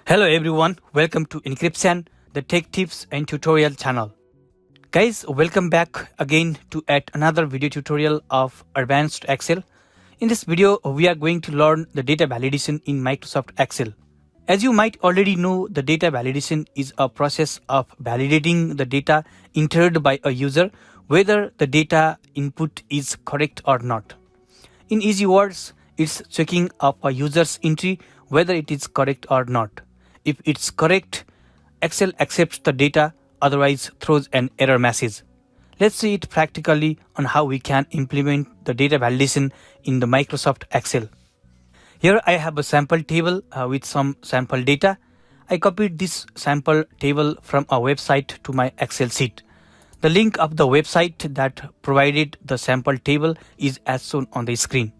Hello everyone, welcome to Encryption, the tech tips and tutorial channel. Guys, welcome back again to yet another video tutorial of Advanced Excel. In this video, we are going to learn the data validation in Microsoft Excel. As you might already know, the data validation is a process of validating the data entered by a user, whether the data input is correct or not. In easy words, it's checking up a user's entry whether it is correct or not. If it's correct, Excel accepts the data, otherwise throws an error message. Let's see it practically on how we can implement the data validation in the Microsoft Excel. Here I have a sample table with some sample data. I copied this sample table from a website to my Excel sheet. The link of the website that provided the sample table is as shown on the screen.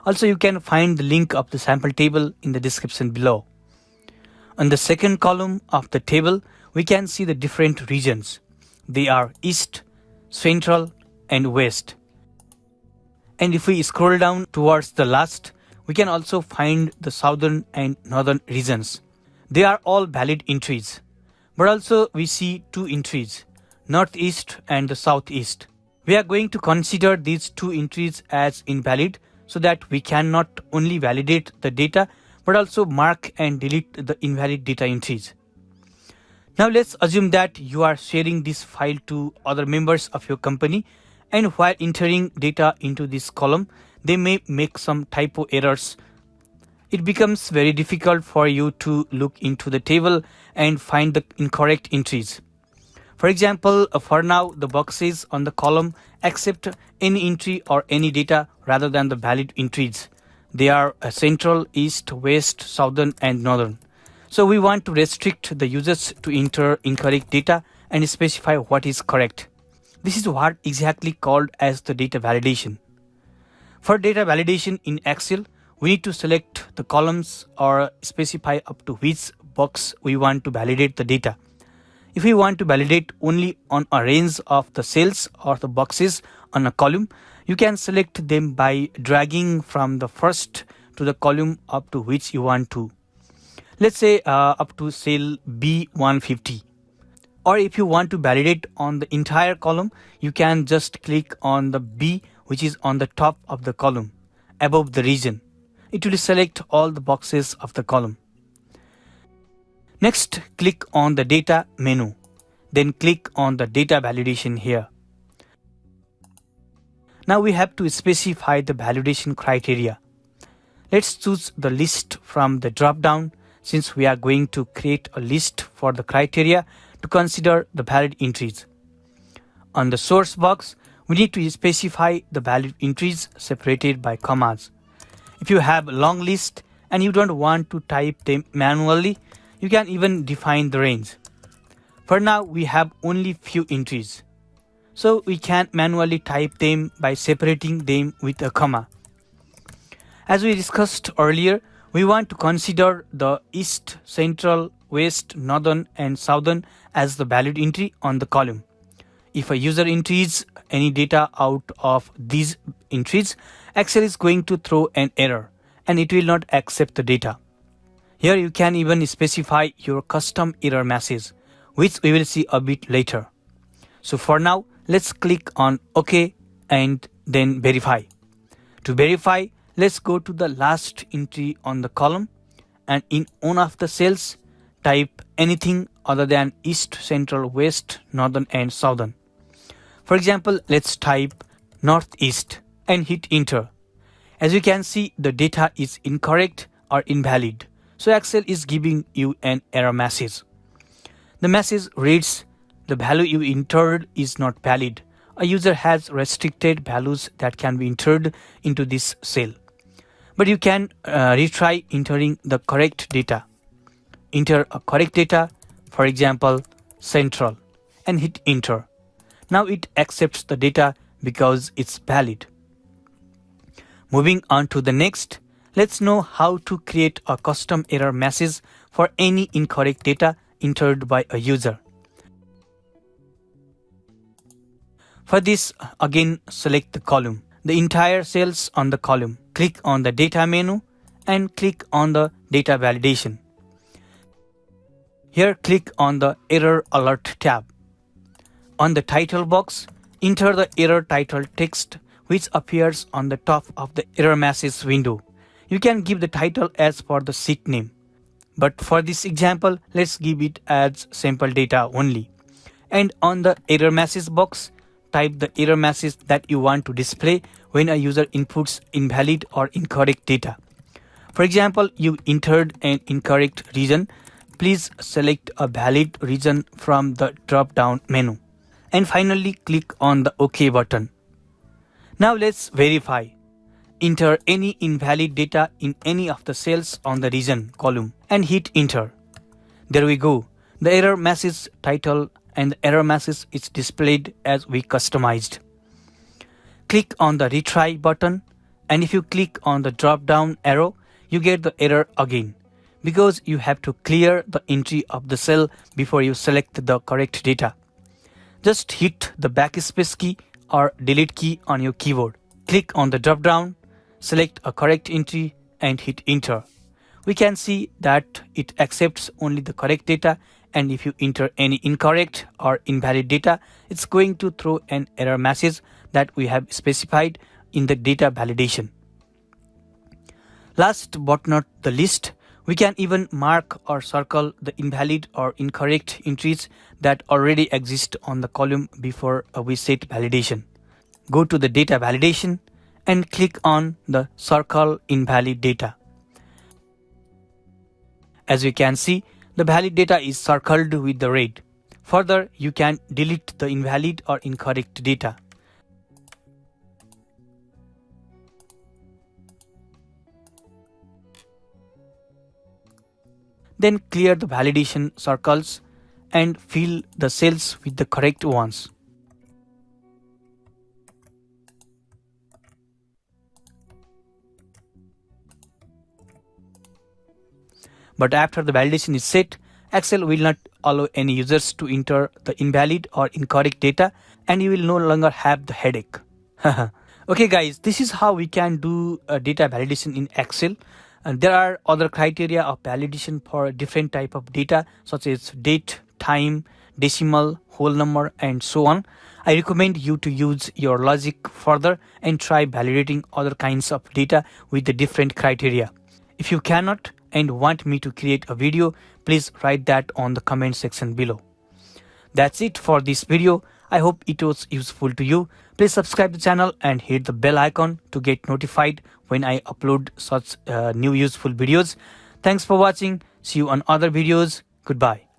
Also, you can find the link of the sample table in the description below. On the second column of the table, we can see the different regions. They are East, Central, and West. And if we scroll down towards the last, we can also find the Southern and Northern regions. They are all valid entries. But also we see two entries, Northeast and the Southeast. We are going to consider these two entries as invalid so that we can not only validate the data but also mark and delete the invalid data entries. Now let's assume that you are sharing this file to other members of your company, and while entering data into this column, they may make some typo errors. It becomes very difficult for you to look into the table and find the incorrect entries. For example, for now, the boxes on the column accept any entry or any data rather than the valid entries. They are Central, East, West, Southern, and Northern. So we want to restrict the users to enter incorrect data and specify what is correct. This is what exactly called as the data validation. For data validation in Excel, we need to select the columns or specify up to which box we want to validate the data. If we want to validate only on a range of the cells or the boxes on a column, you can select them by dragging from the first to the column up to which you want to. Let's say up to cell B150. Or if you want to validate on the entire column, you can just click on the B which is on the top of the column, above the region. It will select all the boxes of the column. Next, click on the data menu. Then click on the data validation here. Now we have to specify the validation criteria. Let's choose the list from the drop-down, since we are going to create a list for the criteria to consider the valid entries. On the source box, we need to specify the valid entries separated by commas. If you have a long list and you don't want to type them manually, you can even define the range. For now, we have only few entries, so we can manually type them by separating them with a comma. As we discussed earlier, we want to consider the East, Central, West, Northern, and Southern as the valid entry on the column. If a user enters any data out of these entries, Excel is going to throw an error and it will not accept the data. Here you can even specify your custom error message, which we will see a bit later. So for now, let's click on OK and then verify. To verify, let's go to the last entry on the column and in one of the cells, type anything other than East, Central, West, Northern, and Southern. For example, let's type Northeast and hit enter. As you can see, the data is incorrect or invalid. So Excel is giving you an error message. The message reads, the value you entered is not valid. A user has restricted values that can be entered into this cell. But you can retry entering the correct data. Enter a correct data, for example, Central, and hit enter. Now it accepts the data because it's valid. Moving on to the next, let's know how to create a custom error message for any incorrect data entered by a user. For this, again select the column, the entire cells on the column. Click on the data menu and click on the data validation. Here click on the Error Alert tab. On the title box, enter the error title text which appears on the top of the error message window. You can give the title as per the sheet name. But for this example, let's give it as sample data only. And on the error message box, type the error message that you want to display when a user inputs invalid or incorrect data. For example, you entered an incorrect region. Please select a valid region from the drop-down menu. And finally, click on the OK button. Now let's verify. Enter any invalid data in any of the cells on the region column and hit enter. There we go. The error message title and the error message is displayed as we customized. Click on the retry button, and if you click on the drop down arrow, you get the error again because you have to clear the entry of the cell before you select the correct data. Just hit the backspace key or delete key on your keyboard. Click on the drop down, select a correct entry and hit enter. We can see that it accepts only the correct data, and if you enter any incorrect or invalid data, it's going to throw an error message that we have specified in the data validation. Last but not the least, we can even mark or circle the invalid or incorrect entries that already exist on the column before we set validation. Go to the data validation and click on the circle invalid data. As we can see, the valid data is circled with the red. Further, you can delete the invalid or incorrect data. Then clear the validation circles and fill the cells with the correct ones. But after the validation is set, Excel will not allow any users to enter the invalid or incorrect data, and you will no longer have the headache. Okay guys, this is how we can do data validation in Excel. And there are other criteria of validation for different type of data such as date, time, decimal, whole number and so on. I recommend you to use your logic further and try validating other kinds of data with the different criteria. If you cannot and want me to create a video, please write that on the comment section below. That's it for this video. I hope it was useful to you. Please subscribe the channel and hit the bell icon to get notified when I upload such new useful videos. Thanks for watching. See you on other videos. Goodbye.